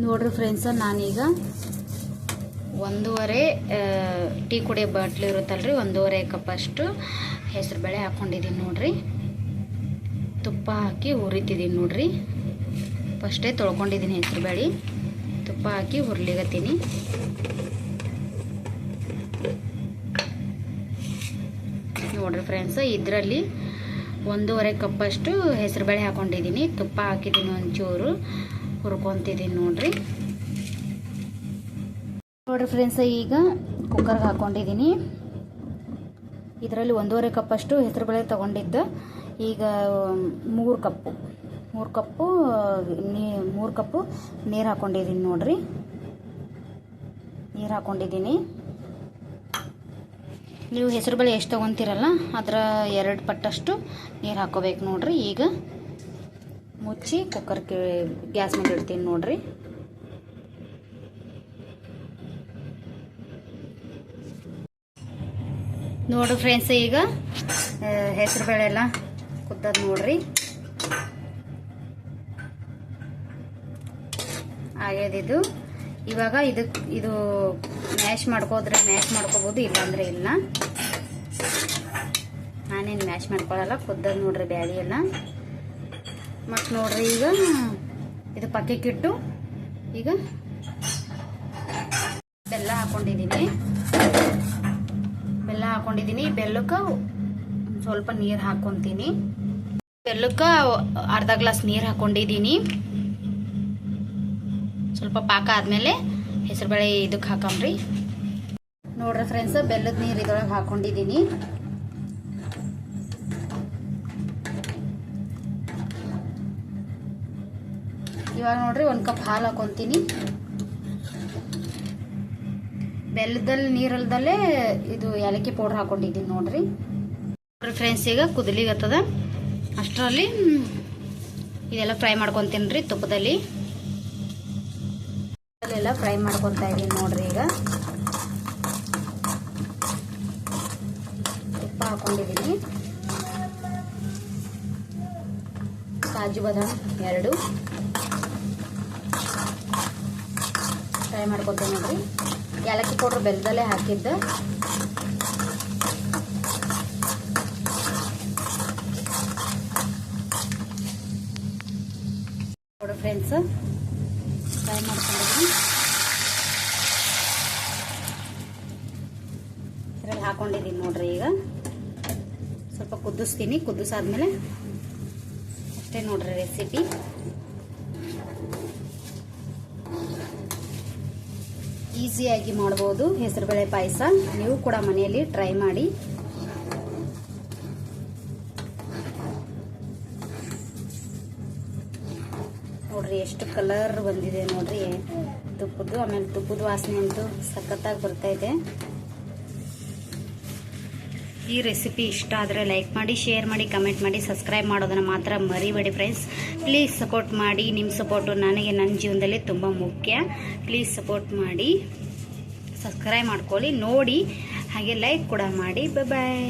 ನೋಡ್ರಿ ಫ್ರೆಂಡ್ಸ, ನಾನೀಗ 1.5 ಟೀ ಕುಡಿಯೋ ಬಾಟ್ಲಿ ಇರುತ್ತಲ್ರಿ, 1.5 ಕಪ್ ಅಷ್ಟು ಹೆಸರು ಬೇಳೆ ಹಾಕ್ಕೊಂಡಿದ್ದೀನಿ ನೋಡ್ರಿ. ತುಪ್ಪ ಹಾಕಿ ಹುರಿತಿದ್ದೀನಿ ನೋಡ್ರಿ. ಫಸ್ಟೇ ತೊಳ್ಕೊಂಡಿದ್ದೀನಿ ಹೆಸರು ಬೇಳೆ, ತುಪ್ಪ ಹಾಕಿ ಹುರ್ಲಿಗತ್ತೀನಿ. ನೋಡ್ರಿ ಫ್ರೆಂಡ್ಸ್, ಇದರಲ್ಲಿ 1.5 ಕಪ್ ಅಷ್ಟು ಹೆಸರು ಬೇಳೆ ಹಾಕೊಂಡಿದ್ದೀನಿ. ತುಪ್ಪ ಹಾಕಿದ್ದೀನಿ, ಒಂಚೂರು ಹುರ್ಕೊತಿದ್ದೀನಿ ನೋಡ್ರಿ. ನೋಡ್ರಿ ಫ್ರೆಂಡ್ಸ್, ಈಗ ಕುಕ್ಕರ್ಗೆ ಹಾಕೊಂಡಿದ್ದೀನಿ. ಇದರಲ್ಲಿ 1.5 ಕಪ್ ಅಷ್ಟು ಹೆಸರು ಬೇಳೆ ತೊಗೊಂಡಿದ್ದು. ಈಗ 3 ಕಪ್ಪು ನೀರು ಹಾಕೊಂಡಿದ್ದೀನಿ ನೋಡ್ರಿ. ನೀರು ಹಾಕೊಂಡಿದ್ದೀನಿ. ನೀವು ಹೆಸರು ಬೇಳೆ ಎಷ್ಟು ತೊಗೊತೀರಲ್ಲ ಅದರ 2 ಪಟ್ಟಷ್ಟು ನೀರು ಹಾಕೋಬೇಕು ನೋಡ್ರಿ. ಈಗ ಮುಚ್ಚಿ ಗ್ಯಾಸ್ ಮೇಲೆ ಇಡ್ತೀನಿ ನೋಡ್ರಿ. ನೋಡ್ರಿ ಫ್ರೆಂಡ್ಸ್, ಈಗ ಹೆಸರು ಬೇಳೆ ಎಲ್ಲ ಕುದ್ದದ ನೋಡ್ರಿ. ಆಗ್ಯದಿದು. ಇವಾಗ ಇದು ಮ್ಯಾಶ್ ಮಾಡ್ಕೋದ್ರೆ ಮ್ಯಾಶ್ ಮಾಡ್ಕೋಬೋದು, ಇಲ್ಲಾಂದ್ರೆ ಇಲ್ಲ. ನಾನೇನು ಮ್ಯಾಶ್ ಮಾಡ್ಕೊಳ್ಳಲ್ಲ, ಕುದ್ದದ ನೋಡ್ರಿ ಬ್ಯಾಳಿ ಎಲ್ಲ. ಮತ್ತು ನೋಡ್ರಿ, ಈಗ ಇದು ಪಕ್ಕಕ್ಕಿಟ್ಟು ಈಗ ಬೆಲ್ಲ ಹಾಕೊಂಡಿದ್ದೀನಿ. ಬೆಲ್ಲಕ್ಕೆ ಸ್ವಲ್ಪ ನೀರು ಹಾಕ್ಕೊಂತೀನಿ. ಬೆಲ್ಲಕ್ಕೆ ಅರ್ಧ ಗ್ಲಾಸ್ ನೀರು ಹಾಕೊಂಡಿದ್ದೀನಿ. ಸ್ವಲ್ಪ ಪಾಕ ಆದಮೇಲೆ ಹೆಸರುಬೇಳೆ ಇದಕ್ಕೆ ಹಾಕಂಬ್ರಿ. ನೋಡ್ರಿ ಫ್ರೆಂಡ್ಸ್, ಬೆಲ್ಲದ ನೀರು ಇದರೊಳಗೆ ಹಾಕೊಂಡಿದ್ದೀನಿ. ಇವಾಗ ನೋಡ್ರಿ 1 ಕಪ್ ಹಾಲು ಹಾಕೊಂತೀನಿ. ಬೆಲ್ಲದಲ್ಲಿ ನೀರಲ್ದಲ್ಲೇ ಇದು ಏಲಕ್ಕಿ ಪೌಡ್ರ್ ಹಾಕೊಂಡಿದ್ದೀನಿ ನೋಡ್ರಿ. ಫ್ರೆಂಡ್ಸ್, ಈಗ ಕುದಲಿಗತ್ತದ. ಅಷ್ಟರಲ್ಲಿ ಇದೆಲ್ಲ ಫ್ರೈ ಮಾಡ್ಕೊತೀನಿ ರೀ ತುಪ್ಪದಲ್ಲಿ. ಎಲ್ಲ ಫ್ರೈ ಮಾಡ್ಕೊತಾ ಇದ್ದೀನಿ ನೋಡ್ರಿ. ಈಗ ತುಪ್ಪ ಹಾಕೊಂಡಿದ್ದೀನಿ. ಕಾಜು ಬಾದಾಮ್ 2 ಫ್ರೈ ಮಾಡ್ಕೊತೀನಿ ನೋಡ್ರಿ. ಏಲಕ್ಕಿ ಪೌಡ್ರ್ ಬೆಲ್ಲದಲ್ಲೇ ಹಾಕಿದ್ದ. ನೋಡ್ರಿ ಫ್ರೆಂಡ್ಸ್, ಫ್ರೈ ಮಾಡ್ಕೊಂಡಿದ್ದೀನಿ. ಇದರಲ್ಲಿ ಹಾಕೊಂಡಿದ್ದೀನಿ ನೋಡ್ರಿ. ಈಗ ಸ್ವಲ್ಪ ಕುದಿಸ್ತೀನಿ. ಕುದಿಸಾದ್ಮೇಲೆ ಅಷ್ಟೇ ನೋಡ್ರಿ ರೆಸಿಪಿ. ಈಸಿಯಾಗಿ ಮಾಡ್ಬೋದು ಹೆಸರುಬೇಳೆ ಪಾಯಸ. ನೀವು ಕೂಡ ಮನೆಯಲ್ಲಿ ಟ್ರೈ ಮಾಡಿ. ನೋಡ್ರಿ ಎಷ್ಟು ಕಲರ್ ಬಂದಿದೆ ನೋಡ್ರಿ ತುಪ್ಪದ್ದು. ಆಮೇಲೆ ತುಪ್ಪದ ವಾಸನೆ ಅಂತೂ ಸಖತ್ತಾಗಿ ಬರ್ತಾ ಇದೆ. ಈ ರೆಸಿಪಿ ಇಷ್ಟ ಆದರೆ ಲೈಕ್ ಮಾಡಿ, ಶೇರ್ ಮಾಡಿ, ಕಮೆಂಟ್ ಮಾಡಿ, ಸಬ್ಸ್ಕ್ರೈಬ್ ಮಾಡೋದನ್ನು ಮಾತ್ರ ಮರಿಬೇಡಿ ಫ್ರೆಂಡ್ಸ್. ಪ್ಲೀಸ್ ಸಪೋರ್ಟ್ ಮಾಡಿ. ನಿಮ್ಮ ಸಪೋರ್ಟು ನನಗೆ ನನ್ನ ಜೀವನದಲ್ಲಿ ತುಂಬ ಮುಖ್ಯ. ಪ್ಲೀಸ್ ಸಪೋರ್ಟ್ ಮಾಡಿ, ಸಬ್ಸ್ಕ್ರೈಬ್ ಮಾಡ್ಕೊಳ್ಳಿ, ನೋಡಿ, ಹಾಗೆ ಲೈಕ್ ಕೂಡ ಮಾಡಿ. ಬಾಯ್.